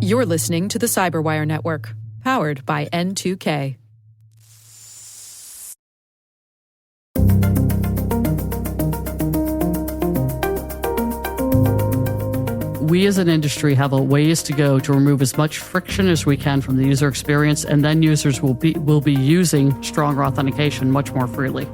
You're listening to the Cyberwire Network, powered by N2K. We as an industry have a ways to go to remove as much friction as we can from the user experience, and then users will be using stronger authentication much more freely.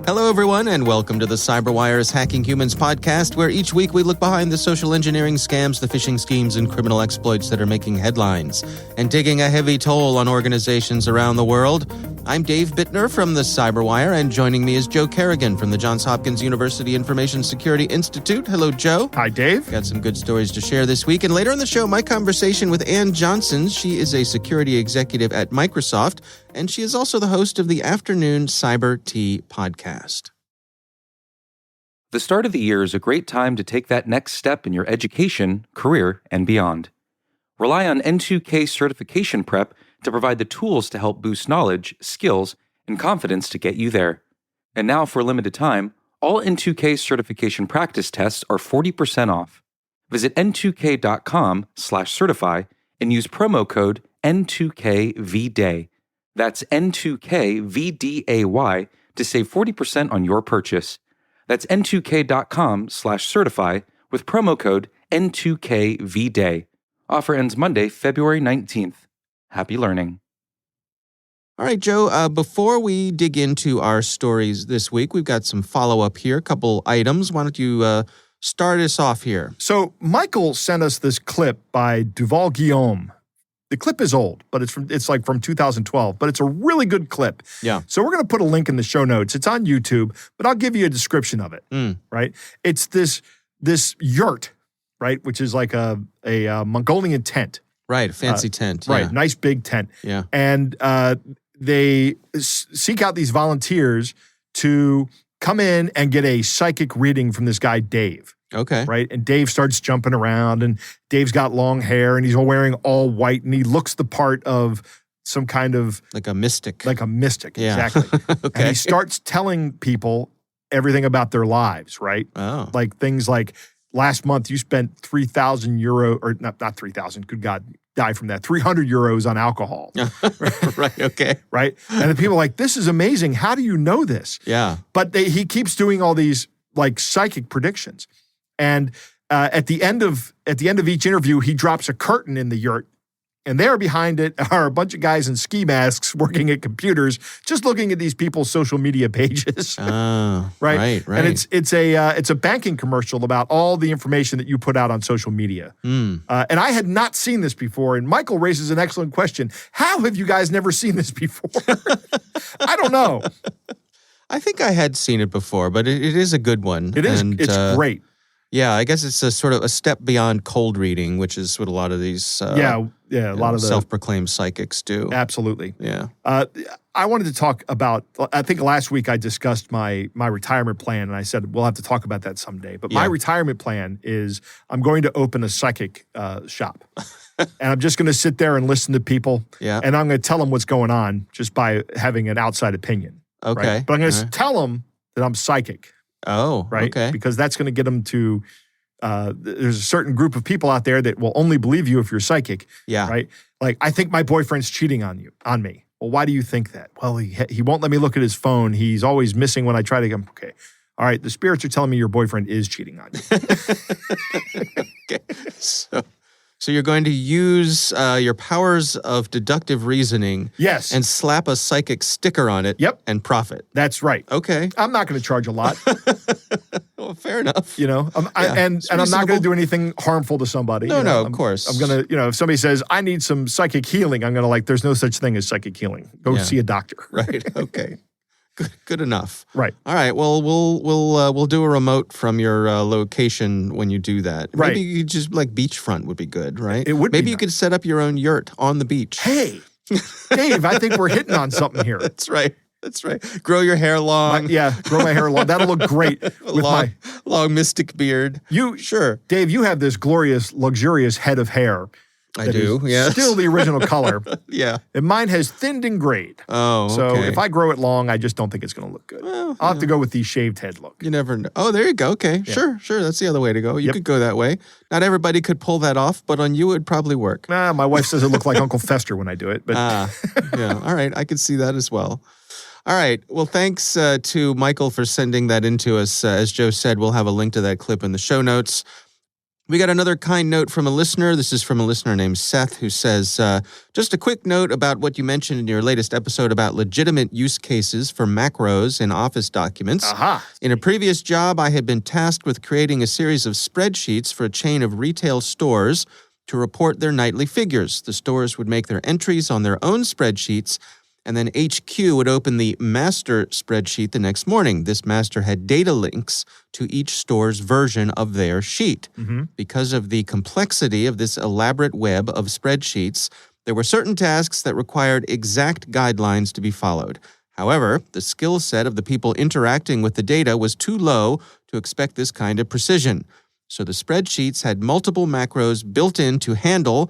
Hello, everyone, and welcome to the CyberWire's Hacking Humans podcast, where each week we look behind the social engineering scams, the phishing schemes, and criminal exploits that are making headlines and taking a heavy toll on organizations around the world. I'm Dave Bittner from the CyberWire, and joining me is Joe Kerrigan from the Johns Hopkins University Information Security Institute. Hello, Joe. Hi, Dave. Got some good stories to share this week. And later in the show, my conversation with Ann Johnson. She is a security executive at Microsoft, and she is also the host of the Afternoon Cyber Tea podcast. The start of the year is a great time to take that next step in your education, career, and beyond. Rely on N2K certification prep to provide the tools to help boost knowledge, skills, and confidence to get you there. And now, for a limited time, all N2K certification practice tests are 40% off. Visit n2k.com/certify and use promo code N2KVDAY. That's N2KVDAY to save 40% on your purchase. That's n2k.com/certify with promo code N2KVDAY. Offer ends Monday, February 19th. Happy learning. All right, Joe, before we dig into our stories this week, we've got some follow-up here, a couple items. Why don't you start us off here? So Michael sent us this clip by Duval Guillaume. The clip is old, but it's like from 2012, but it's a really good clip. Yeah. So we're going to put a link in the show notes. It's on YouTube, but I'll give you a description of it, right? It's this yurt, right, which is like a Mongolian tent. Right, a fancy tent. Right, Yeah. nice big tent. Yeah. And they seek out these volunteers to come in and get a psychic reading from this guy, Dave. Okay. Right? And Dave starts jumping around, and Dave's got long hair, and he's wearing all white, and he looks the part of some kind of... Like a mystic. Yeah. Exactly. Okay. And he starts telling people everything about their lives, right? Oh. Like things like, last month you spent 3,000 euro, or not 3,000, good God, die from that, 300 euros on alcohol. Right, okay. Right? And the people are like, this is amazing. How do you know this? Yeah. But he keeps doing all these like psychic predictions. And at the end of each interview, he drops a curtain in the yurt, and there behind it are a bunch of guys in ski masks working at computers, just looking at these people's social media pages. Oh, right. And it's a banking commercial about all the information that you put out on social media. And I had not seen this before. And Michael raises an excellent question: how have you guys never seen this before? I don't know. I think I had seen it before, but it is a good one. It is. And, it's great. Yeah, I guess it's a sort of a step beyond cold reading, which is what a lot of these a lot of the self-proclaimed psychics do. Absolutely. Yeah. I wanted to talk about, I think last week I discussed my retirement plan, and I said we'll have to talk about that someday. But my retirement plan is I'm going to open a psychic shop. And I'm just going to sit there and listen to people. Yeah. And I'm going to tell them what's going on just by having an outside opinion. Okay. Right? But I'm going to tell them that I'm psychic. Oh, right? Okay. Because that's going to get them to, there's a certain group of people out there that will only believe you if you're psychic. Yeah. Right? Like, I think my boyfriend's cheating on me. Well, why do you think that? Well, he won't let me look at his phone. He's always missing when I try to get him. Okay. All right. The spirits are telling me your boyfriend is cheating on you. Okay. So you're going to use your powers of deductive reasoning. Yes. And slap a psychic sticker on it. Yep. And profit. That's right. Okay. I'm not going to charge a lot. Well, fair enough. You know, and I'm not going to do anything harmful to somebody. No, of course. I'm going to, if somebody says, I need some psychic healing, I'm going to there's no such thing as psychic healing. Go see a doctor. Right. Okay. Good enough. Right. All right. Well, we'll do a remote from your location when you do that. Right. Maybe you just beachfront would be good, right? It would. Maybe you could set up your own yurt on the beach. Hey, Dave, I think we're hitting on something here. That's right. Grow your hair long. Grow my hair long. That'll look great with my long mystic beard. Dave, you have this glorious, luxurious head of hair. I that do, is yes. still the original color. Yeah. And mine has thinned and grayed. Oh, So okay. if I grow it long, I just don't think it's going to look good. Well, I'll have to go with the shaved head look. You never know. Oh, there you go. Okay, sure. That's the other way to go. You Yep. could go that way. Not everybody could pull that off, but on you it would probably work. My wife says it look like Uncle Fester when I do it. But Yeah. All right. I could see that as well. All right. Well, thanks to Michael for sending that in to us. As Joe said, we'll have a link to that clip in the show notes. We got another kind note from a listener. This is from a listener named Seth, who says, just a quick note about what you mentioned in your latest episode about legitimate use cases for macros in Office documents. aha. In a previous job, I had been tasked with creating a series of spreadsheets for a chain of retail stores to report their nightly figures. The stores would make their entries on their own spreadsheets, and then HQ would open the master spreadsheet the next morning. This master had data links to each store's version of their sheet. Because of the complexity of this elaborate web of spreadsheets, there were certain tasks that required exact guidelines to be followed. However, the skill set of the people interacting with the data was too low to expect this kind of precision. So the spreadsheets had multiple macros built in to handle,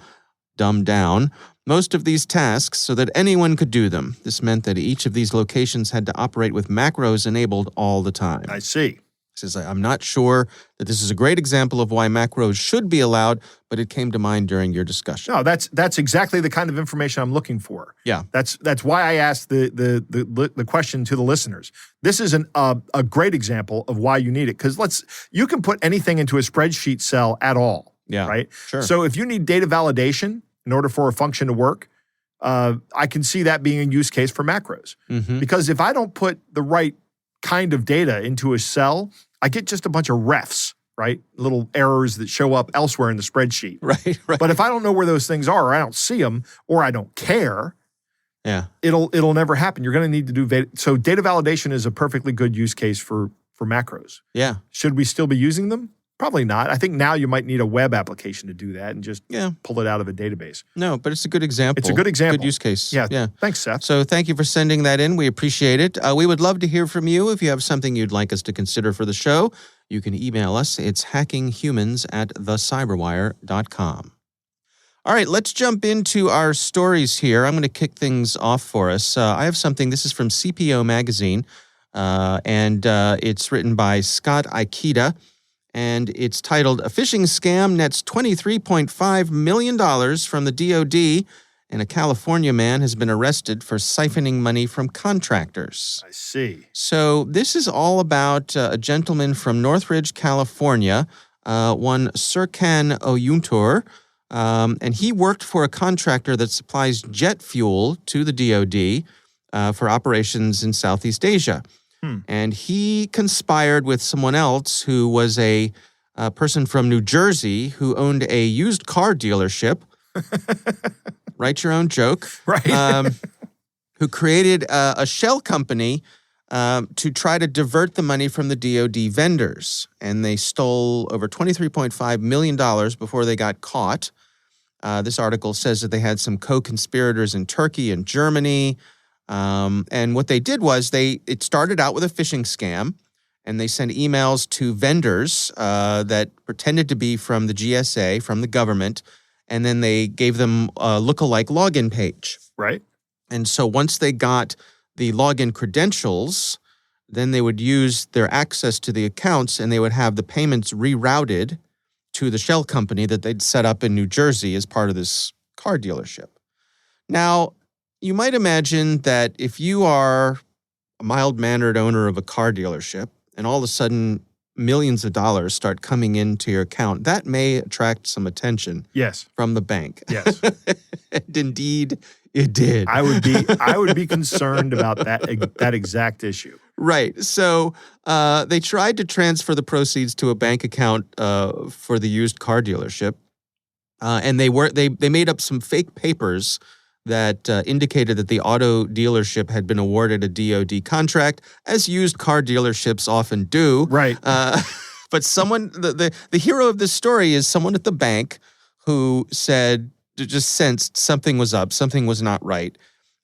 dumbed down, most of these tasks so that anyone could do them. This meant that each of these locations had to operate with macros enabled all the time. I see. He says, I'm not sure that this is a great example of why macros should be allowed, but it came to mind during your discussion. No, that's exactly the kind of information I'm looking for. Yeah. That's why I asked the question to the listeners. This is a great example of why you need it, because you can put anything into a spreadsheet cell at all. Yeah, Right. sure. So if you need data validation in order for a function to work, I can see that being a use case for macros. Mm-hmm. Because if I don't put the right kind of data into a cell, I get just a bunch of refs, right? Little errors that show up elsewhere in the spreadsheet. Right. But if I don't know where those things are, or I don't see them, or I don't care, Yeah. it'll never happen. You're going to need to do so. Data validation is a perfectly good use case for macros. Yeah. Should we still be using them? Probably not. I think now you might need a web application to do that and just pull it out of a database. No, but it's a good example. It's a good example. Good use case. Yeah. Thanks, Seth. So thank you for sending that in. We appreciate it. We would love to hear from you. If you have something you'd like us to consider for the show, you can email us. It's hackinghumans@thecyberwire.com. All right, let's jump into our stories here. I'm going to kick things off for us. I have something. This is from CPO Magazine, and it's written by Scott Ikeda, and it's titled, A Phishing Scam Nets $23.5 Million from the DoD, and a California man has been arrested for siphoning money from contractors. I see. So this is all about a gentleman from Northridge, California, one Serkan Oyuntur, and he worked for a contractor that supplies jet fuel to the DoD for operations in Southeast Asia. And he conspired with someone else who was a person from New Jersey who owned a used car dealership. Write your own joke. Right. Who created a shell company to try to divert the money from the DoD vendors. And they stole over $23.5 million before they got caught. This article says that they had some co-conspirators in Turkey and Germany. And what they did was it started out with a phishing scam, and they sent emails to vendors that pretended to be from the GSA, from the government, and then they gave them a lookalike login page. Right. And so once they got the login credentials, then they would use their access to the accounts, and they would have the payments rerouted to the shell company that they'd set up in New Jersey as part of this car dealership. Now, you might imagine that if you are a mild-mannered owner of a car dealership and all of a sudden millions of dollars start coming into your account, that may attract some attention Yes. from the bank. Yes. And indeed, it did. I would be concerned about that exact issue. Right. So they tried to transfer the proceeds to a bank account for the used car dealership, and they made up some fake papers that indicated that the auto dealership had been awarded a DoD contract, as used car dealerships often do. Right. But someone, the hero of this story is someone at the bank who just sensed something was up, something was not right.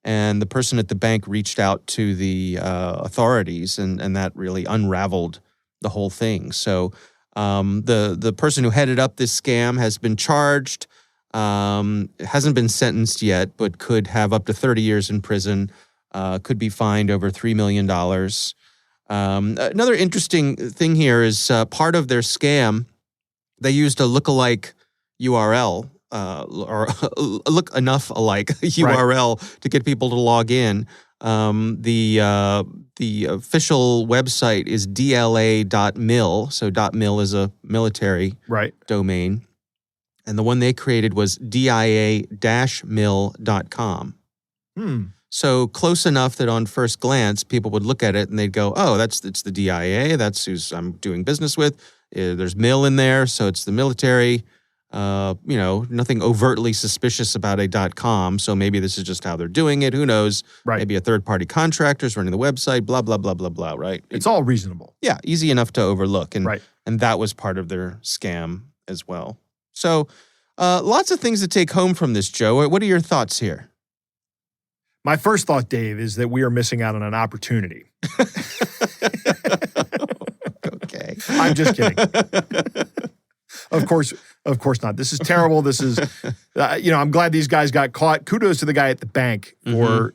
And the person at the bank reached out to the authorities, and that really unraveled the whole thing. So the person who headed up this scam has been charged. Hasn't been sentenced yet, but could have up to 30 years in prison. Could be fined over $3 million. Another interesting thing here is part of their scam, they used a lookalike URL or look enough alike URL to get people to log in. The official website is DLA.mil. So .mil is a military domain. And the one they created was DIA-mil.com. So close enough that on first glance, people would look at it and they'd go, oh, it's the DIA. That's who I'm doing business with. There's mil in there, so it's the military. Nothing overtly suspicious about a .com, so maybe this is just how they're doing it. Who knows? Maybe a third-party contractor is running the website, blah, blah, blah, blah, blah, right? It's all reasonable. Yeah, easy enough to overlook. And that was part of their scam as well. So lots of things to take home from this, Joe. What are your thoughts here? My first thought, Dave, is that we are missing out on an opportunity. Okay. I'm just kidding. Of course not. This is terrible. This is, I'm glad these guys got caught. Kudos to the guy at the bank for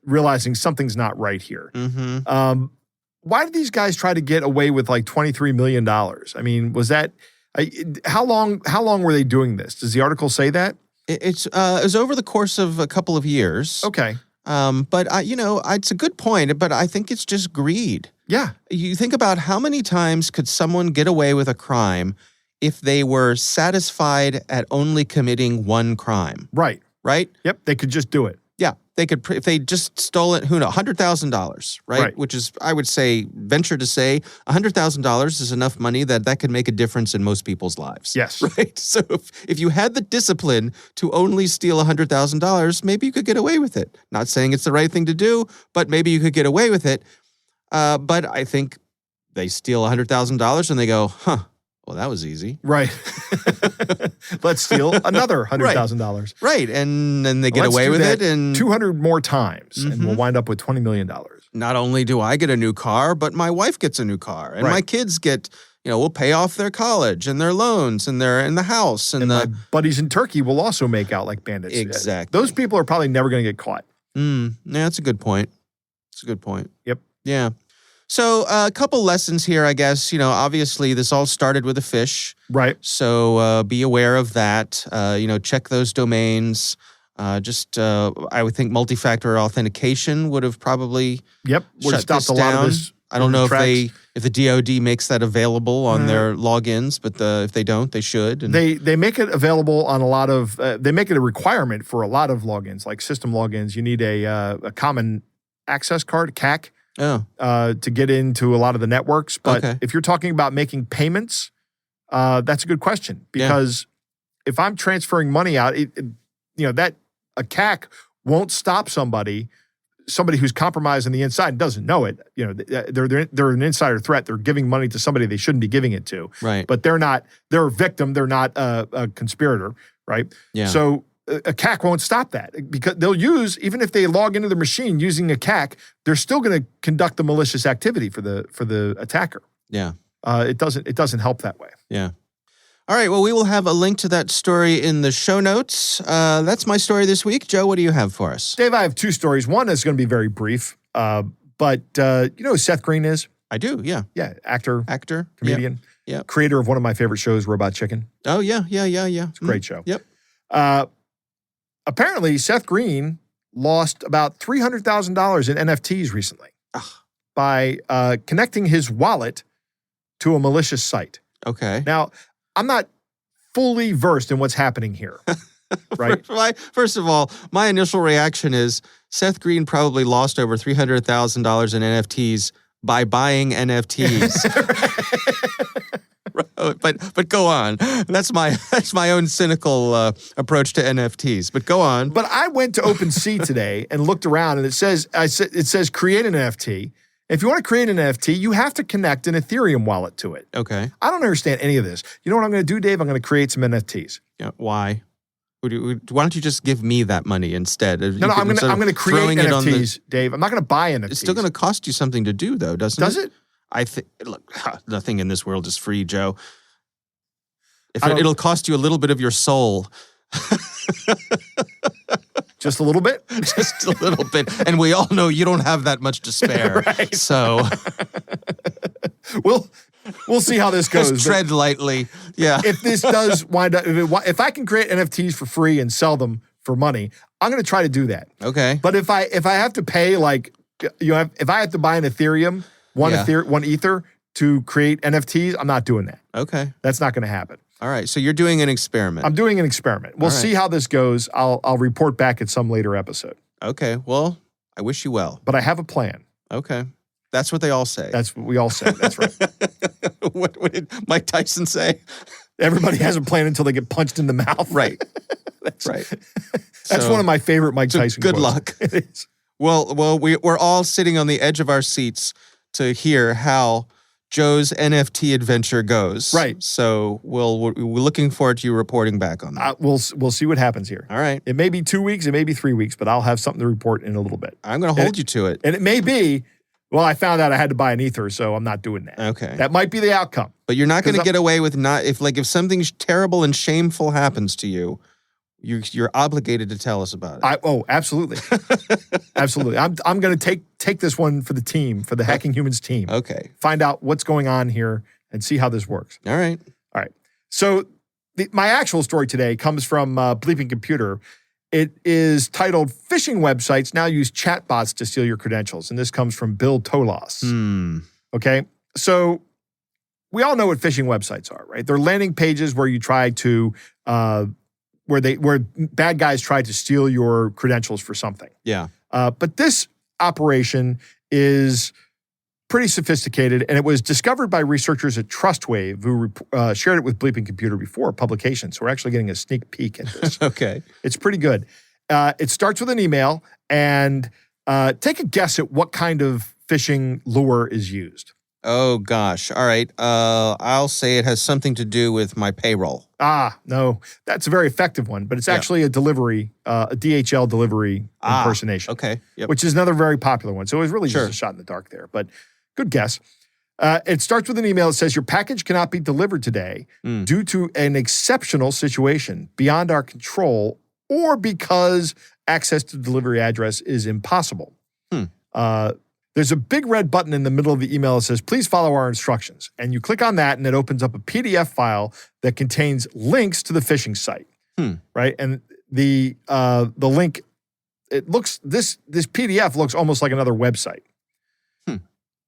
realizing something's not right here. Why did these guys try to get away with like $23 million? I mean, was that, how long were they doing this? Does the article say that? It was over the course of a couple of years. Okay. But it's a good point, but I think it's just greed. Yeah. You think about how many times could someone get away with a crime if they were satisfied at only committing one crime. Right. Right? Yep, they could just do it. Yeah, they could, if they just stole it, who knows, $100,000, right? Which is, I would say, venture to say, $100,000 is enough money that could make a difference in most people's lives. Yes. Right? So if you had the discipline to only steal $100,000, maybe you could get away with it. Not saying it's the right thing to do, but maybe you could get away with it. But I think they steal $100,000 and they go, well, that was easy. Right. Let's steal another $100,000. Right. And then they get away with it. And 200 more times, and we'll wind up with $20 million. Not only do I get a new car, but my wife gets a new car. And my kids get, we'll pay off their college and their loans and the house. And my buddies in Turkey will also make out like bandits. Exactly. Those people are probably never going to get caught. Yeah, that's a good point. It's a good point. Yep. Yeah. So a couple lessons here, I guess. Obviously this all started with a fish. Right. So be aware of that. Check those domains. I would think multi-factor authentication would have probably would have stopped a lot of this. I don't know if the DoD makes that available on their logins, but if they don't, they should. And they make it available on a lot of. They make it a requirement for a lot of logins, like system logins. You need a common access card, CAC. To get into a lot of the networks. But if you're talking about making payments, that's a good question. Because if I'm transferring money out, that a CAC won't stop somebody who's compromised on the inside and doesn't know it. They're an insider threat. They're giving money to somebody they shouldn't be giving it to. Right. But they're a victim. They're not a conspirator. Right. Yeah. So a CAC won't stop that because they'll use, even if they log into the machine using a CAC, they're still going to conduct the malicious activity for the attacker. Yeah. It doesn't help that way. Yeah. All right. Well, we will have a link to that story in the show notes. That's my story this week. Joe, what do you have for us? Dave, I have two stories. One is going to be very brief, but you know who Seth Green is? I do. Yeah. Yeah. Actor, comedian. Yeah. Creator of one of my favorite shows, Robot Chicken. Oh, yeah. It's a great show. Yep. Apparently, Seth Green lost about $300,000 in NFTs recently by connecting his wallet to a malicious site. Okay. Now, I'm not fully versed in what's happening here, right? First of all, my initial reaction is Seth Green probably lost over $300,000 in NFTs by buying NFTs. But go on. That's my own cynical approach to NFTs. But go on. But I went to OpenSea today and looked around, and it says create an NFT. If you want to create an NFT, you have to connect an Ethereum wallet to it. Okay. I don't understand any of this. You know what I'm going to do, Dave? I'm going to create some NFTs. Yeah. Why? Why don't you just give me that money instead? No, I'm going to create NFTs, Dave. I'm not going to buy NFTs. It's still going to cost you something to do, though, doesn't it? Does it? I think. Look, nothing in this world is free, Joe. It'll cost you a little bit of your soul. Just a little bit? Just a little bit. And we all know you don't have that much to spare. Right. So we'll see how this goes. just tread lightly. Yeah. If this does wind up, if I can create NFTs for free and sell them for money, I'm going to try to do that. Okay. But if I have to pay if I have to buy an Ethereum, one Ether to create NFTs, I'm not doing that. Okay. That's not going to happen. All right. So you're doing an experiment. I'm doing an experiment. We'll see how this goes. I'll report back at some later episode. Okay. Well, I wish you well. But I have a plan. Okay. That's what they all say. That's what we all say. That's right. What did Mike Tyson say? Everybody has a plan until they get punched in the mouth. Right. That's right. That's one of my favorite Mike Tyson good quotes. luck. It is. Well, we're all sitting on the edge of our seats to hear how Joe's NFT adventure goes. Right. So we're looking forward to you reporting back on that. We'll see what happens here. All right. It may be 2 weeks, it may be 3 weeks, but I'll have something to report in a little bit. I'm going to hold you to it. And it may be, well, I found out I had to buy an Ether, so I'm not doing that. Okay. That might be the outcome. But you're not going to 'Cause get away with if something terrible and shameful happens to you, you're obligated to tell us about it. Absolutely. Absolutely. I'm going to take this one for the team, for the Hacking Humans team. Okay. Find out what's going on here and see how this works. All right. All right. So my actual story today comes from Bleeping Computer. It is titled "Phishing Websites Now Use Chatbots to Steal Your Credentials." And this comes from Bill Tolos. Okay. So we all know what phishing websites are, right? They're landing pages where you try to, where bad guys try to steal your credentials for something. Yeah. But this operation is pretty sophisticated, and it was discovered by researchers at TrustWave who shared it with Bleeping Computer before publication. So we're actually getting a sneak peek at this. Okay. It's pretty good. It starts with an email, and take a guess at what kind of phishing lure is used. Oh, gosh. All right. I'll say it has something to do with my payroll. No, that's a very effective one, but it's actually a delivery, a DHL delivery impersonation. Okay. Yep. Which is another very popular one. So it was really just a shot in the dark there, but good guess. It starts with an email that says, your package cannot be delivered today due to an exceptional situation beyond our control or because access to the delivery address is impossible. There's a big red button in the middle of the email that says, please follow our instructions. And you click on that and it opens up a PDF file that contains links to the phishing site, right? And the link, this PDF looks almost like another website.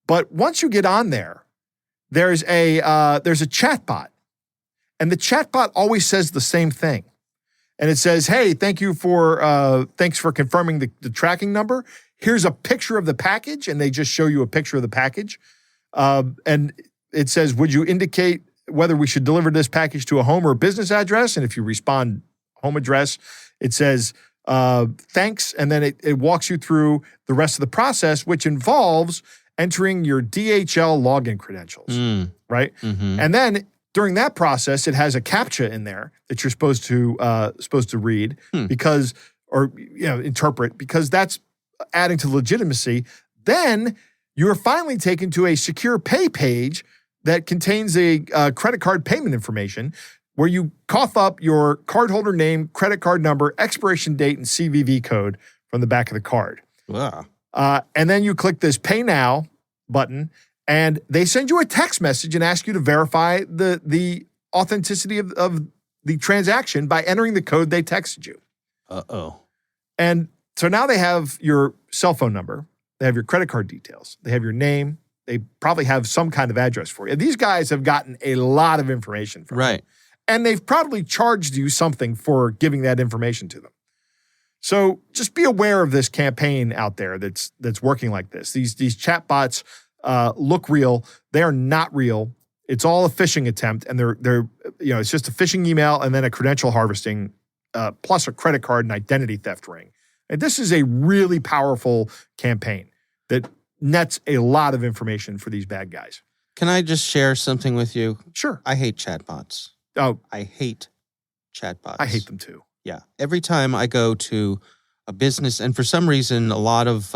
But once you get on there, there's a chat bot. And the chat bot always says the same thing. And it says, hey, thanks for confirming the tracking number. Here's a picture of the package, and they just show you a picture of the package. And it says, would you indicate whether we should deliver this package to a home or a business address? And if you respond home address, it says, thanks. And then it walks you through the rest of the process, which involves entering your DHL login credentials, right? Mm-hmm. And then during that process, it has a CAPTCHA in there that you're supposed to read interpret, because that's adding to legitimacy. Then you're finally taken to a secure pay page that contains a credit card payment information where you cough up your cardholder name, credit card number, expiration date, and CVV code from the back of the card. Wow. And then you click this Pay Now button, and they send you a text message and ask you to verify the authenticity of the transaction by entering the code they texted you. Uh-oh. And so now they have your cell phone number, they have your credit card details, they have your name, they probably have some kind of address for you. These guys have gotten a lot of information from you. And they've probably charged you something for giving that information to them. So just be aware of this campaign out there that's working like this. These chatbots look real. They are not real. It's all a phishing attempt, and they're it's just a phishing email and then a credential harvesting plus a credit card and identity theft ring. And this is a really powerful campaign that nets a lot of information for these bad guys. Can I just share something with you? Sure. I hate chatbots. Oh, I hate chatbots. I hate them too. Yeah. Every time I go to a business, and for some reason, a lot of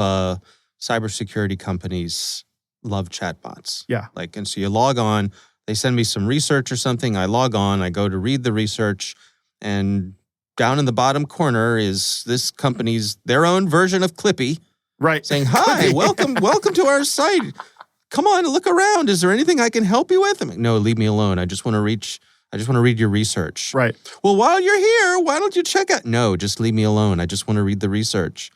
cybersecurity companies love chatbots. Yeah. And so you log on, they send me some research or something, I log on, I go to read the research, and down in the bottom corner is this company's, their own version of Clippy, Right. saying, hi, welcome to our site. Come on, look around. Is there anything I can help you with? I'm like, no, leave me alone. I just want to read your research. Right. Well, while you're here, why don't you check out? No, just leave me alone. I just want to read the research.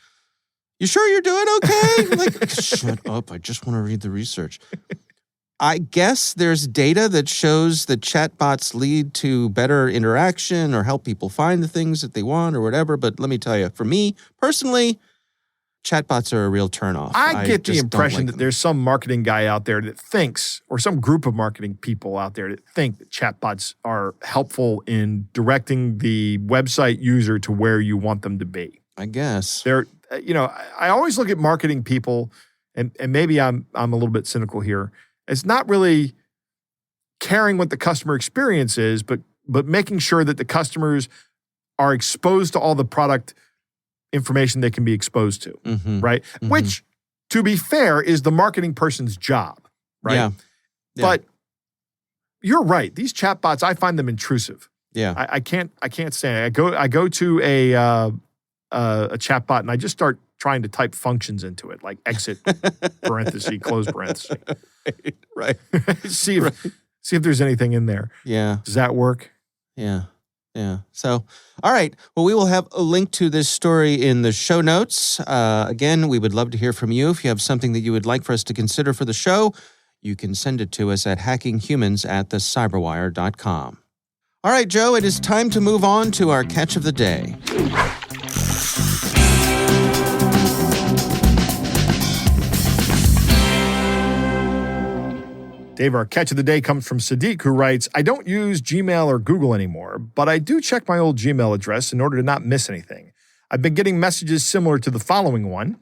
You sure you're doing okay? I'm like, shut up. I just want to read the research. I guess there's data that shows that chatbots lead to better interaction or help people find the things that they want or whatever. But let me tell you, for me personally, chatbots are a real turnoff. I get the just don't impression like that them. there's some marketing guy out there that thinks, or some group of marketing people out there that think that chatbots are helpful in directing the website user to where you want them to be. I guess. They're, I always look at marketing people, and maybe I'm a little bit cynical here. It's not really caring what the customer experience is, but making sure that the customers are exposed to all the product information they can be exposed to, right? Mm-hmm. Which, to be fair, is the marketing person's job, right? Yeah. But you're right. These chatbots, I find them intrusive. Yeah. I can't stand it. I go to a chatbot and I just start trying to type functions into it, like exit parenthesis, close parenthesis. Right. see if there's anything in there. Yeah. Does that work? Yeah. Yeah. So, all right. Well, we will have a link to this story in the show notes. Again, we would love to hear from you. If you have something that you would like for us to consider for the show, you can send it to us at hackinghumans@thecyberwire.com. All right, Joe, it is time to move on to our catch of the day. Dave, our catch of the day comes from Sadiq, who writes, I don't use Gmail or Google anymore, but I do check my old Gmail address in order to not miss anything. I've been getting messages similar to the following one.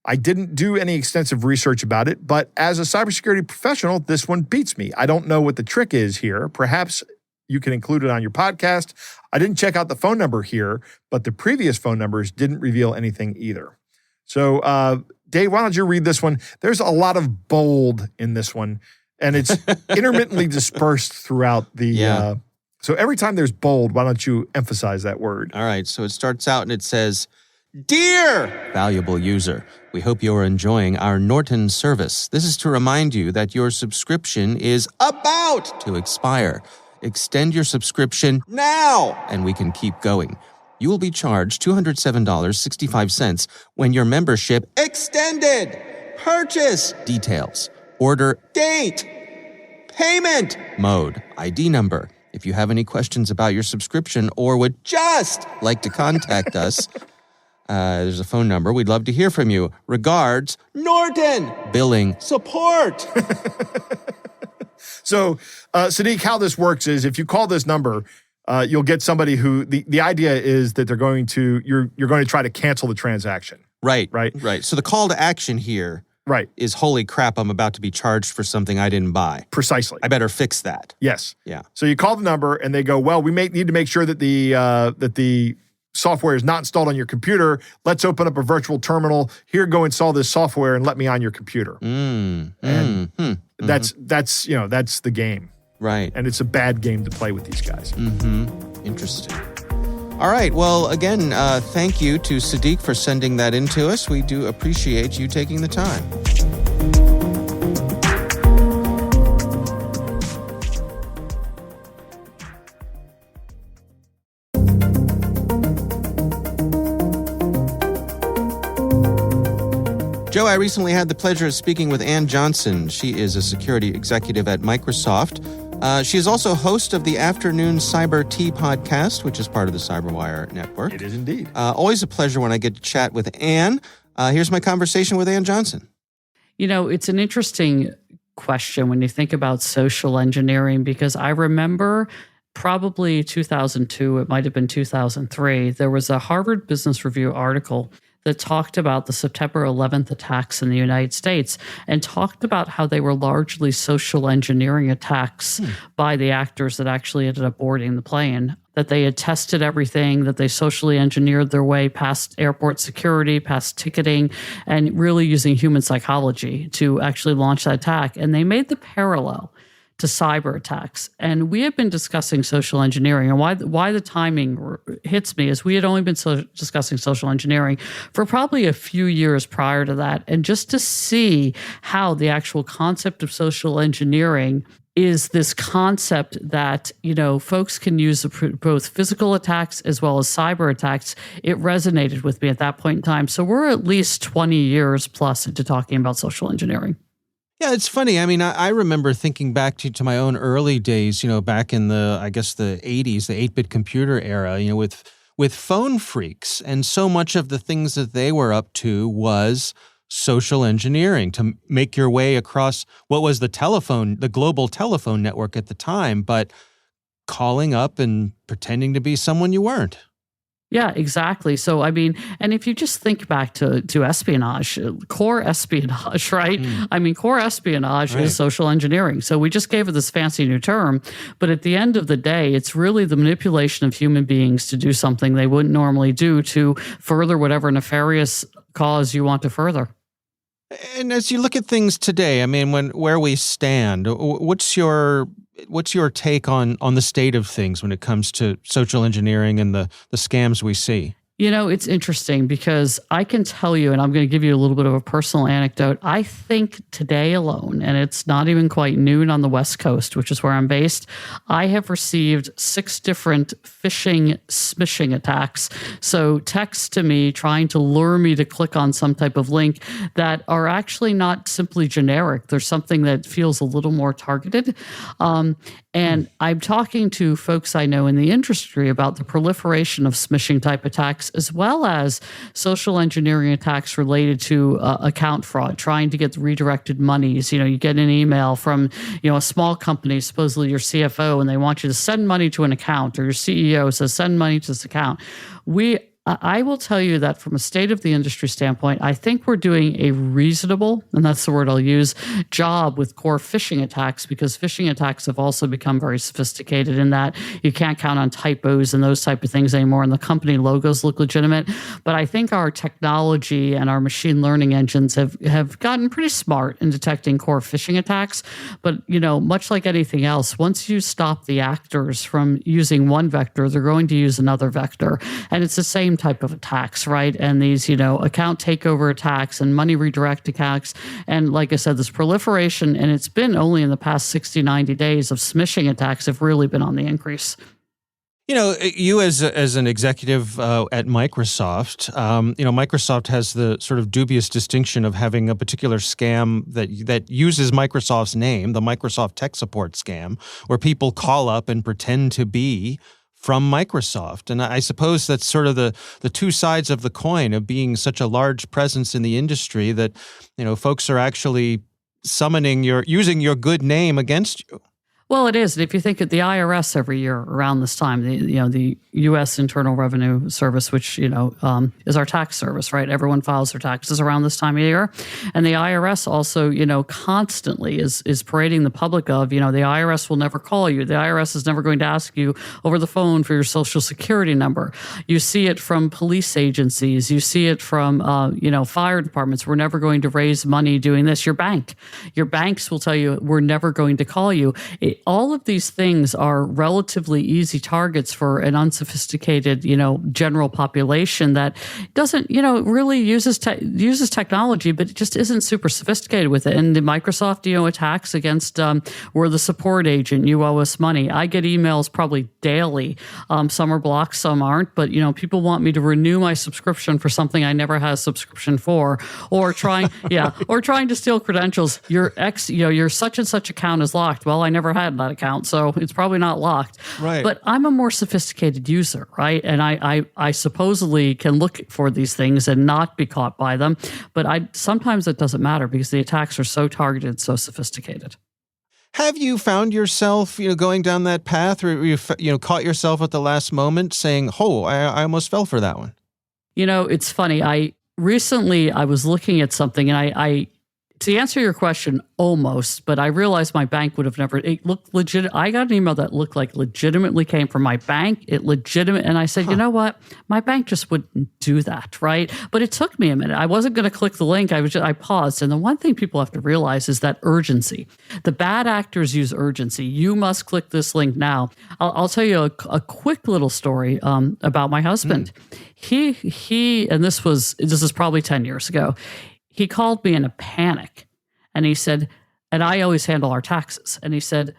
I didn't do any extensive research about it, but as a cybersecurity professional, this one beats me. I don't know what the trick is here. Perhaps you can include it on your podcast. I didn't check out the phone number here, but the previous phone numbers didn't reveal anything either. So, Dave, why don't you read this one? There's a lot of bold in this one. And it's intermittently dispersed throughout the, so every time there's bold, why don't you emphasize that word? All right, so it starts out and it says, Dear valuable user, we hope you are enjoying our Norton service. This is to remind you that your subscription is about to expire. Extend your subscription now, and we can keep going. You will be charged $207.65 when your membership extended. Purchase details. Order date, payment mode, ID number. If you have any questions about your subscription or would just like to contact us, there's a phone number. We'd love to hear from you. Regards, Norton Billing Support. So, Sadiq, how this works is if you call this number, you'll get somebody who the idea is that you're going to try to cancel the transaction. Right. Right. So the call to action here is, holy crap, I'm about to be charged for something I didn't buy. Precisely. I better fix that. Yes. Yeah. So you call the number and they go, well, we may need to make sure that the software is not installed on your computer. Let's open up a virtual terminal. Here, go install this software and let me on your computer. That's the game. Right. And it's a bad game to play with these guys. Interesting. All right. Well, again, thank you to Sadiq for sending that in to us. We do appreciate you taking the time. Joe, I recently had the pleasure of speaking with Ann Johnson. She is a security executive at Microsoft. She is also host of the Afternoon Cyber Tea podcast, which is part of the CyberWire network. It is indeed. Always a pleasure when I get to chat with Ann. Here's my conversation with Ann Johnson. You know, it's an interesting question when you think about social engineering, because I remember probably 2002, it might have been 2003, there was a Harvard Business Review article that talked about the September 11th attacks in the United States and talked about how they were largely social engineering attacks by the actors that actually ended up boarding the plane, that they had tested everything, that they socially engineered their way past airport security, past ticketing, and really using human psychology to actually launch that attack. And they made the parallel to cyber attacks. And we have been discussing social engineering, and why the timing hits me is we had only been discussing social engineering for probably a few years prior to that. And just to see how the actual concept of social engineering is this concept that, folks can use both physical attacks as well as cyber attacks, it resonated with me at that point in time. So we're at least 20 years plus into talking about social engineering. Yeah, it's funny. I mean, I remember thinking back to my own early days, back in the 80s, the 8-bit computer era, with phone phreaks. And so much of the things that they were up to was social engineering to make your way across what was the global telephone network at the time, but calling up and pretending to be someone you weren't. Yeah, exactly. So, I mean, and if you just think back to espionage, core espionage, right? I mean, core espionage is social engineering. So we just gave it this fancy new term. But at the end of the day, it's really the manipulation of human beings to do something they wouldn't normally do to further whatever nefarious cause you want to further. And as you look at things today, I mean, where we stand, what's your take on the state of things when it comes to social engineering and the scams we see? It's interesting because I can tell you, and I'm going to give you a little bit of a personal anecdote. I think today alone, and it's not even quite noon on the West Coast, which is where I'm based, I have received 6 different phishing, smishing attacks. So texts to me trying to lure me to click on some type of link that are actually not simply generic. There's something that feels a little more targeted. And I'm talking to folks I know in the industry about the proliferation of smishing type attacks, as well as social engineering attacks related to account fraud, trying to get redirected monies. You get an email from, a small company, supposedly your CFO, and they want you to send money to an account, or your CEO says, send money to this account. I will tell you that from a state of the industry standpoint, I think we're doing a reasonable, and that's the word I'll use, job with core phishing attacks, because phishing attacks have also become very sophisticated in that you can't count on typos and those type of things anymore, and the company logos look legitimate. But I think our technology and our machine learning engines have gotten pretty smart in detecting core phishing attacks. But, much like anything else, once you stop the actors from using one vector, they're going to use another vector. And it's the same type of attacks, right? And these, account takeover attacks and money redirect attacks. And like I said, this proliferation, and it's been only in the past 60, 90 days of smishing attacks have really been on the increase. You as an executive at Microsoft, Microsoft has the sort of dubious distinction of having a particular scam that uses Microsoft's name, the Microsoft tech support scam, where people call up and pretend to be from Microsoft. And I suppose that's sort of the two sides of the coin of being such a large presence in the industry that, folks are actually using your good name against you. Well, it is. And if you think of the IRS every year around this time, the U.S. Internal Revenue Service, which, is our tax service, right? Everyone files their taxes around this time of year. And the IRS also, constantly is parading the public of, the IRS will never call you. The IRS is never going to ask you over the phone for your social security number. You see it from police agencies. You see it from, fire departments. We're never going to raise money doing this. Your banks will tell you, we're never going to call you. All of these things are relatively easy targets for an unsophisticated, general population that doesn't, really uses technology, but it just isn't super sophisticated with it. And the Microsoft, attacks against, we're the support agent, you owe us money. I get emails probably daily. Some are blocked, some aren't, but, people want me to renew my subscription for something I never had a subscription for, or trying to steal credentials. Your such and such account is locked. Well, I never had that account, so it's probably not locked. Right. But I'm a more sophisticated user, right? And I supposedly can look for these things and not be caught by them. But sometimes it doesn't matter because the attacks are so targeted, so sophisticated. Have you found yourself, going down that path, or you caught yourself at the last moment saying, "Oh, I almost fell for that one"? It's funny. Recently I was looking at something, and To answer your question, almost, but I realized my bank would have never, it looked legit. I got an email that looked like legitimately came from my bank. And I said, you know what? My bank just wouldn't do that, right? But it took me a minute. I wasn't going to click the link. I paused. And the one thing people have to realize is that urgency. The bad actors use urgency. You must click this link now. I'll tell you a quick little story about my husband. He, and this is probably 10 years ago. He called me in a panic and he said, and I always handle our taxes. And he said,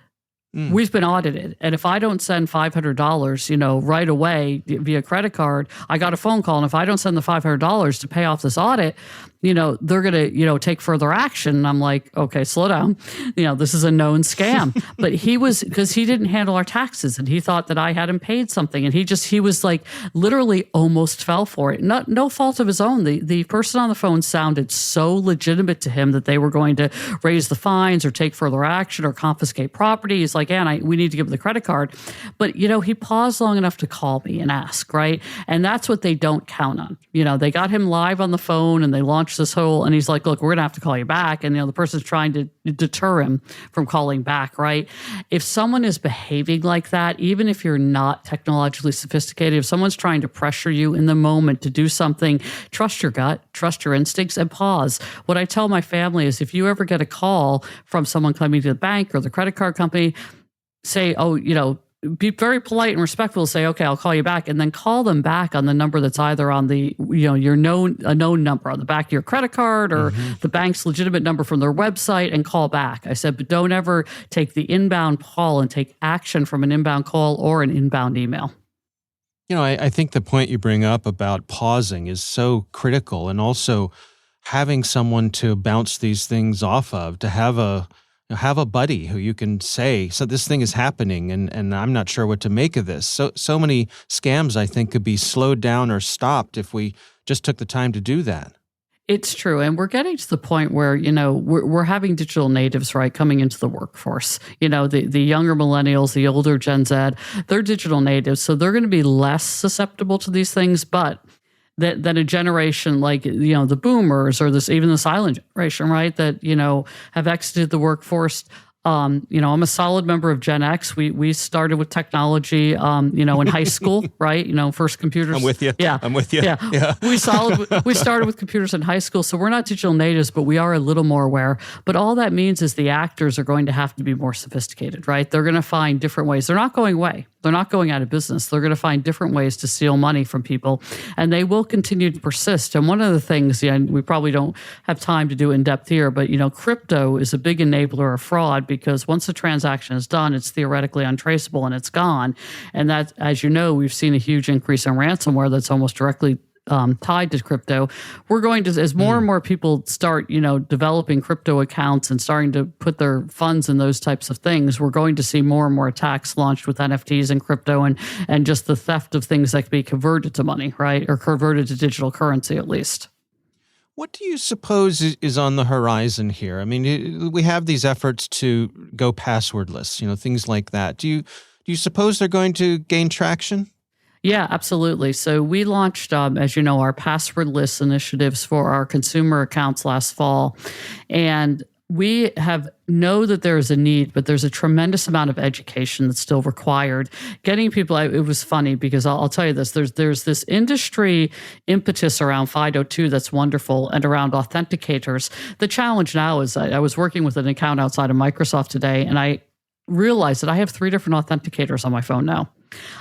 we've been audited. And if I don't send $500, right away via credit card, I got a phone call. And if I don't send the $500 to pay off this audit, they're going to, take further action. And I'm like, okay, slow down. This is a known scam. But because he didn't handle our taxes and he thought that I hadn't paid something. And he was like literally almost fell for it. No fault of his own. The person on the phone sounded so legitimate to him that they were going to raise the fines or take further action or confiscate property. He's like, Ann, we need to give him the credit card. But, he paused long enough to call me and ask, right? And that's what they don't count on. They got him live on the phone and they launched this whole, and he's like, look, we're going to have to call you back. And, the person's trying to deter him from calling back, right? If someone is behaving like that, even if you're not technologically sophisticated, if someone's trying to pressure you in the moment to do something, trust your gut, trust your instincts, and pause. What I tell my family is if you ever get a call from someone coming to the bank or the credit card company, say, be very polite and respectful. Say, okay, I'll call you back, and then call them back on the number that's either on the, a known number on the back of your credit card or the bank's legitimate number from their website, and call back. I said, but don't ever take the inbound call and take action from an inbound call or an inbound email. I think the point you bring up about pausing is so critical, and also having someone to bounce these things off of, to have a buddy who you can say, so this thing is happening and I'm not sure what to make of this. So many scams, I think, could be slowed down or stopped if we just took the time to do that. It's true. And we're getting to the point where, we're having digital natives, right, coming into the workforce. The younger millennials, the older Gen Z, they're digital natives. So they're going to be less susceptible to these things. But than a generation like, the boomers or even the silent generation, right, that, have exited the workforce. I'm a solid member of Gen X. We started with technology, in high school, right? First computers. I'm with you. Yeah. I'm with you. Yeah. We started with computers in high school. So we're not digital natives, but we are a little more aware. But all that means is the actors are going to have to be more sophisticated, right? They're going to find different ways. They're not going away. They're not going out of business. They're going to find different ways to steal money from people, and they will continue to persist. And one of the things, we probably don't have time to do in depth here, but, crypto is a big enabler of fraud because once the transaction is done, it's theoretically untraceable and it's gone. And that, as you know, we've seen a huge increase in ransomware that's almost directly tied to crypto. We're going to, as more and more people start, developing crypto accounts and starting to put their funds in those types of things, we're going to see more and more attacks launched with NFTs and crypto and just the theft of things that can be converted to money, right? Or converted to digital currency, at least. What do you suppose is on the horizon here? I mean, we have these efforts to go passwordless, things like that. Do you suppose they're going to gain traction? Yeah, absolutely. So we launched, as you know, our passwordless initiatives for our consumer accounts last fall. And we know that there is a need, but there's a tremendous amount of education that's still required. Getting people, it was funny because I'll tell you this, there's this industry impetus around FIDO2 that's wonderful and around authenticators. The challenge now is I was working with an account outside of Microsoft today, and I realized that I have 3 different authenticators on my phone now.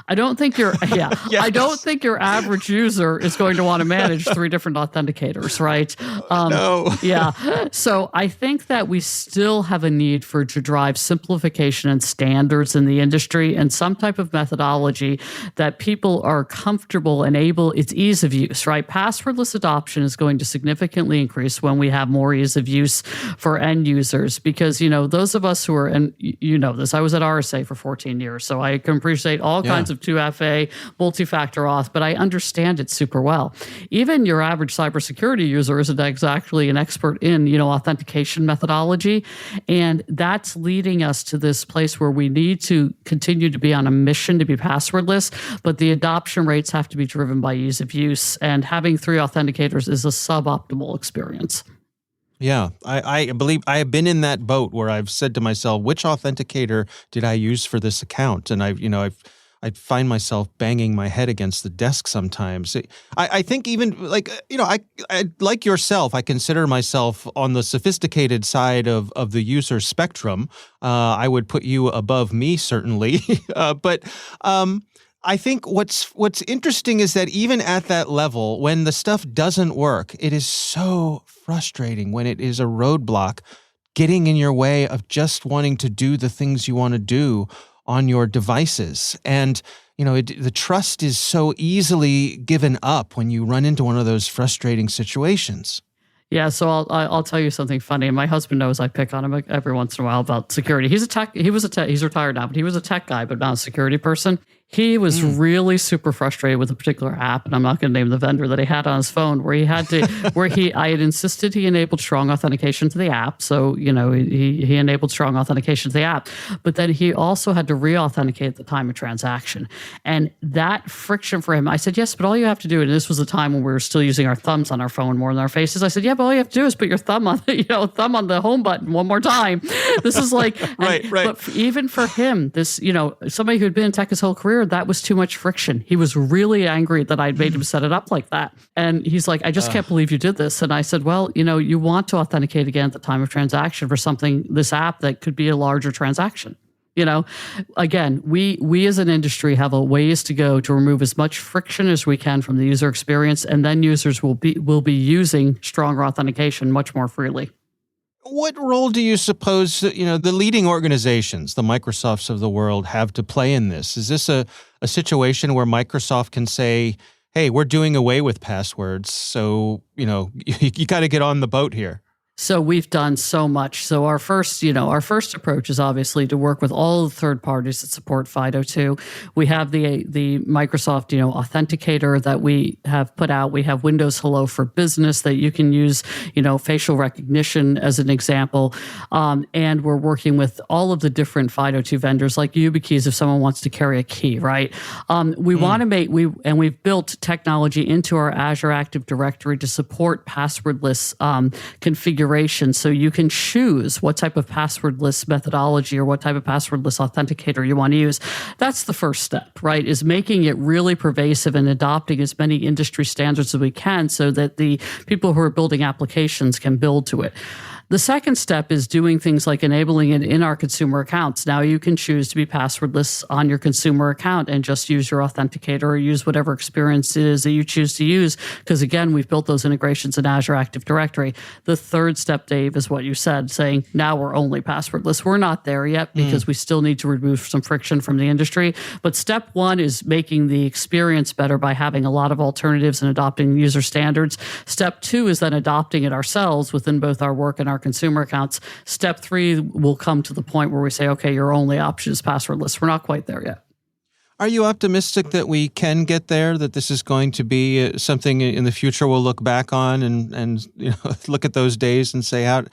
I don't think your I don't think your average user is going to want to manage 3 different authenticators, right? No. Yeah. So I think that we still have a need to drive simplification and standards in the industry and some type of methodology that people are comfortable and able. It's ease of use, right? Passwordless adoption is going to significantly increase when we have more ease of use for end users because, those of us who are, and this, I was at RSA for 14 years, so I can appreciate all kinds of 2FA, multi-factor auth, but I understand it super well. Even your average cybersecurity user isn't exactly an expert in, authentication methodology. And that's leading us to this place where we need to continue to be on a mission to be passwordless, but the adoption rates have to be driven by ease of use. And having 3 authenticators is a suboptimal experience. Yeah, I believe I have been in that boat where I've said to myself, which authenticator did I use for this account? And I'd find myself banging my head against the desk sometimes. I think even I like yourself, I consider myself on the sophisticated side of the user spectrum. I would put you above me, certainly. But I think what's interesting is that even at that level, when the stuff doesn't work, it is so frustrating when it is a roadblock getting in your way of just wanting to do the things you want to do on your devices. And, the trust is so easily given up when you run into one of those frustrating situations. Yeah, so I'll tell you something funny. My husband knows I pick on him every once in a while about security. He's retired now, but he was a tech guy, but not a security person. He was really super frustrated with a particular app, and I'm not going to name the vendor that he had on his phone, where I had insisted he enabled strong authentication to the app. So, he enabled strong authentication to the app, but then he also had to re-authenticate at the time of transaction. And that friction for him, I said, yes, but all you have to do, and this was a time when we were still using our thumbs on our phone more than our faces. I said, yeah, but all you have to do is put your thumb on the home button one more time. This is like, right. But even for him, this, somebody who'd been in tech his whole career, that was too much friction. He was really angry that I'd made him set it up like that. And he's like, I just can't believe you did this. And I said, well, you want to authenticate again at the time of transaction for this app that could be a larger transaction. Again, we as an industry have a ways to go to remove as much friction as we can from the user experience, and then users will be using stronger authentication much more freely. What role do you suppose, the leading organizations, the Microsofts of the world, have to play in this? Is this a situation where Microsoft can say, hey, we're doing away with passwords, so, you got to get on the boat here? So we've done so much. So our first approach is obviously to work with all the third parties that support FIDO2. We have the Microsoft, authenticator that we have put out. We have Windows Hello for Business that you can use, facial recognition as an example. And we're working with all of the different FIDO2 vendors like YubiKeys if someone wants to carry a key, right? We want to we've built technology into our Azure Active Directory to support passwordless configuration. So you can choose what type of passwordless methodology or what type of passwordless authenticator you want to use. That's the first step, right? Is making it really pervasive and adopting as many industry standards as we can so that the people who are building applications can build to it. The second step is doing things like enabling it in our consumer accounts. Now you can choose to be passwordless on your consumer account and just use your authenticator or use whatever experience it is that you choose to use. Because again, we've built those integrations in Azure Active Directory. The third step, Dave, is what you said, saying now we're only passwordless. We're not there yet because we still need to remove some friction from the industry. But step one is making the experience better by having a lot of alternatives and adopting user standards. Step two is then adopting it ourselves within both our work and our consumer accounts. Step three will come to the point where we say, okay, your only option is passwordless. We're not quite there yet. Are you optimistic that we can get there, that this is going to be something in the future we'll look back on and look at those days and say, how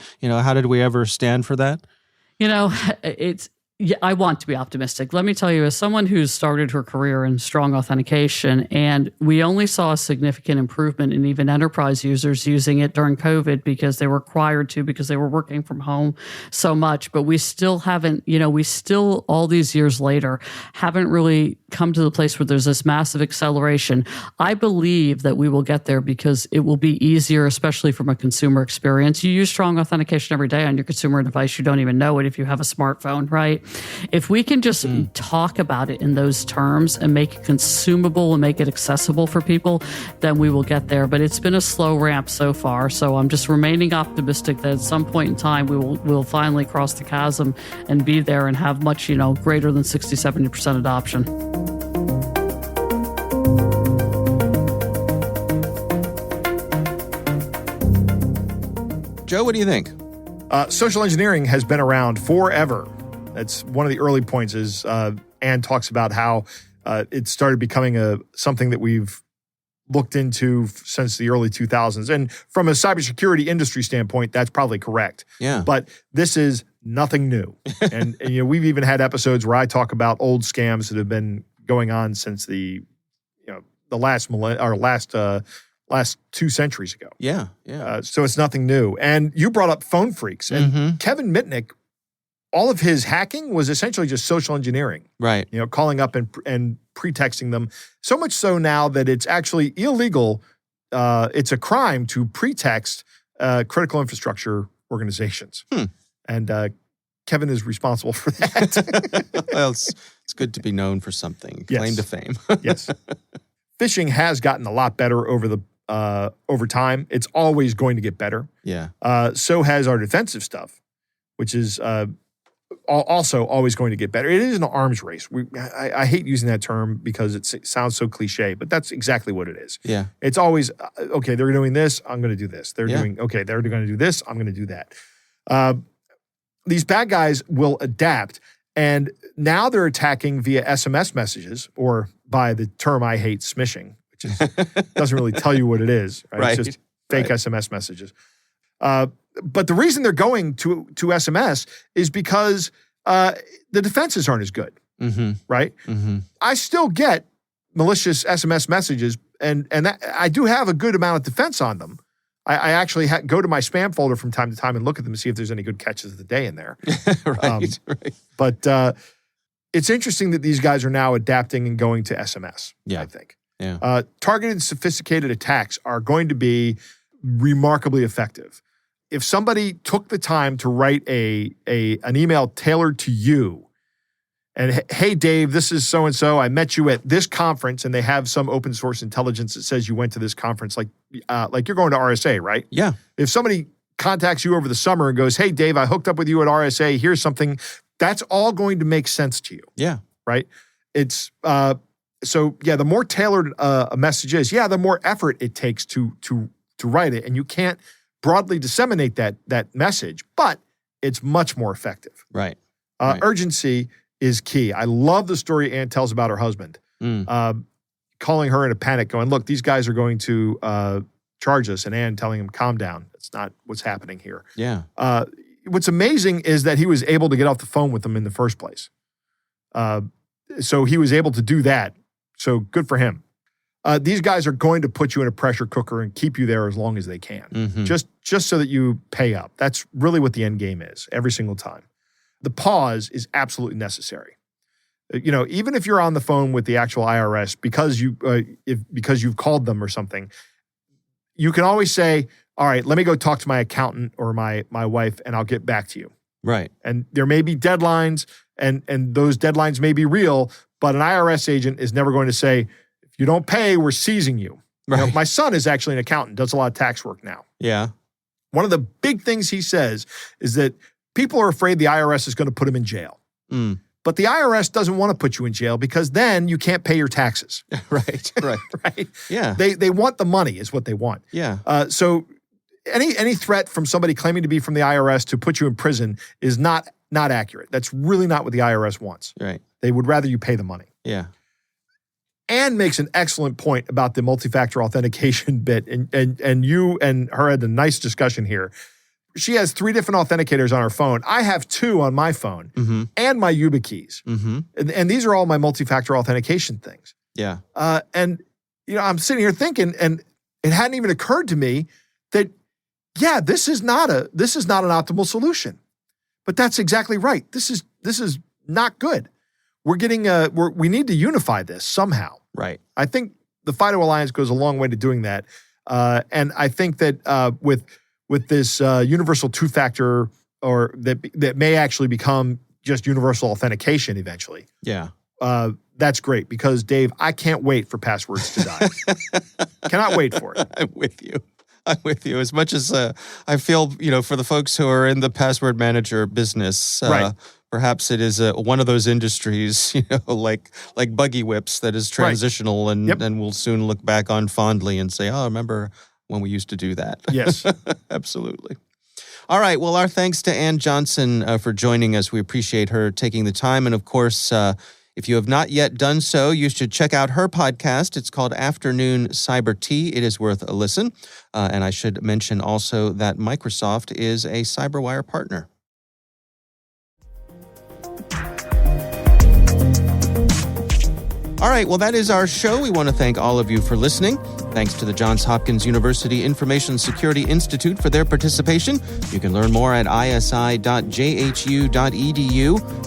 did we ever stand for that? I want to be optimistic. Let me tell you, as someone who's started her career in strong authentication, and we only saw a significant improvement in even enterprise users using it during COVID because they were required to, because they were working from home so much. But we still haven't, all these years later, haven't really come to the place where there's this massive acceleration. I believe that we will get there because it will be easier, especially from a consumer experience. You use strong authentication every day on your consumer device. You don't even know it if you have a smartphone, right? If we can just talk about it in those terms and make it consumable and make it accessible for people, then we will get there. But it's been a slow ramp so far. So I'm just remaining optimistic that at some point in time, we'll finally cross the chasm and be there and have much, greater than 60, 70% adoption. Joe, what do you think? Social engineering has been around forever. That's one of the early points is Anne talks about how it started becoming something that we've looked into since the early 2000s. And from a cybersecurity industry standpoint, that's probably correct. Yeah. But this is nothing new. and we've even had episodes where I talk about old scams that have been going on since the last last 2 centuries ago. Yeah, yeah. So it's nothing new. And you brought up Phone Freaks. And Kevin Mitnick, all of his hacking was essentially just social engineering. Right. Calling up and pretexting them. So much so now that it's actually illegal. It's a crime to pretext critical infrastructure organizations. And Kevin is responsible for that. Well, it's good to be known for something. Yes. Claim to fame. Yes. Phishing has gotten a lot better over time. It's always going to get better. Yeah. So has our defensive stuff, which is also always going to get better. It is an arms race. I hate using that term because it sounds so cliche, but that's exactly what it is. Yeah. It's always, okay, they're doing this, I'm going to do this. They're Yeah. going to do this, I'm going to do that. These bad guys will adapt, and now they're attacking via SMS messages, or by the term I hate, smishing, which doesn't really tell you what it is. Right? Right. It's just fake SMS messages. But the reason they're going to SMS is because the defenses aren't as good, right? I still get malicious SMS messages, and that, I do have a good amount of defense on them. I actually go to my spam folder from time to time and look at them and see if there's any good catches of the day in there. Right. But it's interesting that these guys are now adapting and going to SMS, Yeah. I think. Yeah. Targeted and sophisticated attacks are going to be remarkably effective. If somebody took the time to write an email tailored to you, and hey, Dave, this is so-and-so, I met you at this conference, and they have some open source intelligence that says you went to this conference, like you're going to RSA, right? Yeah. If somebody contacts you over the summer and goes, hey, Dave, I hooked up with you at RSA, here's something, that's all going to make sense to you, Yeah. right? It's, so yeah, the more tailored a message is, the more effort it takes to write it, and you can't broadly disseminate that message, but it's much more effective. Right. Urgency is key. I love the story Ann tells about her husband, calling her in a panic, going, look, these guys are going to charge us, and Ann telling him, calm down. That's not what's happening here. Yeah. What's amazing is that he was able to get off the phone with them in the first place. So he was able to do that. So good for him. These guys are going to put you in a pressure cooker and keep you there as long as they can, just so that you pay up. That's really what the end game is every single time. The pause is absolutely necessary. Even if you're on the phone with the actual IRS because you've called them or something, you can always say, all right, let me go talk to my accountant or my wife, and I'll get back to you. Right. And there may be deadlines, and those deadlines may be real, but an IRS agent is never going to say, if you don't pay, we're seizing you. Right. My son is actually an accountant, does a lot of tax work now. Yeah. One of the big things he says is that people are afraid the IRS is going to put him in jail. But the IRS doesn't want to put you in jail because then you can't pay your taxes. Right. Right? Yeah. They want the money is what they want. Yeah. So any threat from somebody claiming to be from the IRS to put you in prison is not accurate. That's really not what the IRS wants. Right. They would rather you pay the money. Yeah. Ann makes an excellent point about the multi-factor authentication bit, and you and her had a nice discussion here. She has 3 different authenticators on her phone. I have 2 on my phone and my YubiKeys. And these are all my multi-factor authentication things. Yeah. And I'm sitting here thinking, and it hadn't even occurred to me that, this is not an optimal solution. But that's exactly right. This is not good. We're getting we need to unify this somehow. Right. I think the FIDO Alliance goes a long way to doing that. And I think that with this universal 2-factor, or that may actually become just universal authentication eventually. Yeah. That's great because, Dave, I can't wait for passwords to die. Cannot wait for it. I'm with you. As much as I feel, for the folks who are in the password manager business, right. Perhaps it is one of those industries, like buggy whips that is transitional, right. and we'll soon look back on fondly and say, oh, remember when we used to do that? Yes. Absolutely. All right. Well, our thanks to Ann Johnson for joining us. We appreciate her taking the time. And of course, if you have not yet done so, you should check out her podcast. It's called Afternoon Cyber Tea. It is worth a listen. And I should mention also that Microsoft is a CyberWire partner. All right, well, that is our show. We want to thank all of you for listening. Thanks to the Johns Hopkins University Information Security Institute for their participation. You can learn more at isi.jhu.edu.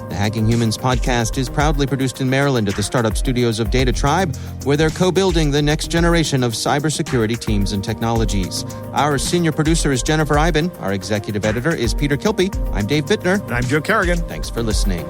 The Hacking Humans podcast is proudly produced in Maryland at the startup studios of Data Tribe, where they're co-building the next generation of cybersecurity teams and technologies. Our senior producer is Jennifer Iben. Our executive editor is Peter Kilpie. I'm Dave Bittner. And I'm Joe Kerrigan. Thanks for listening.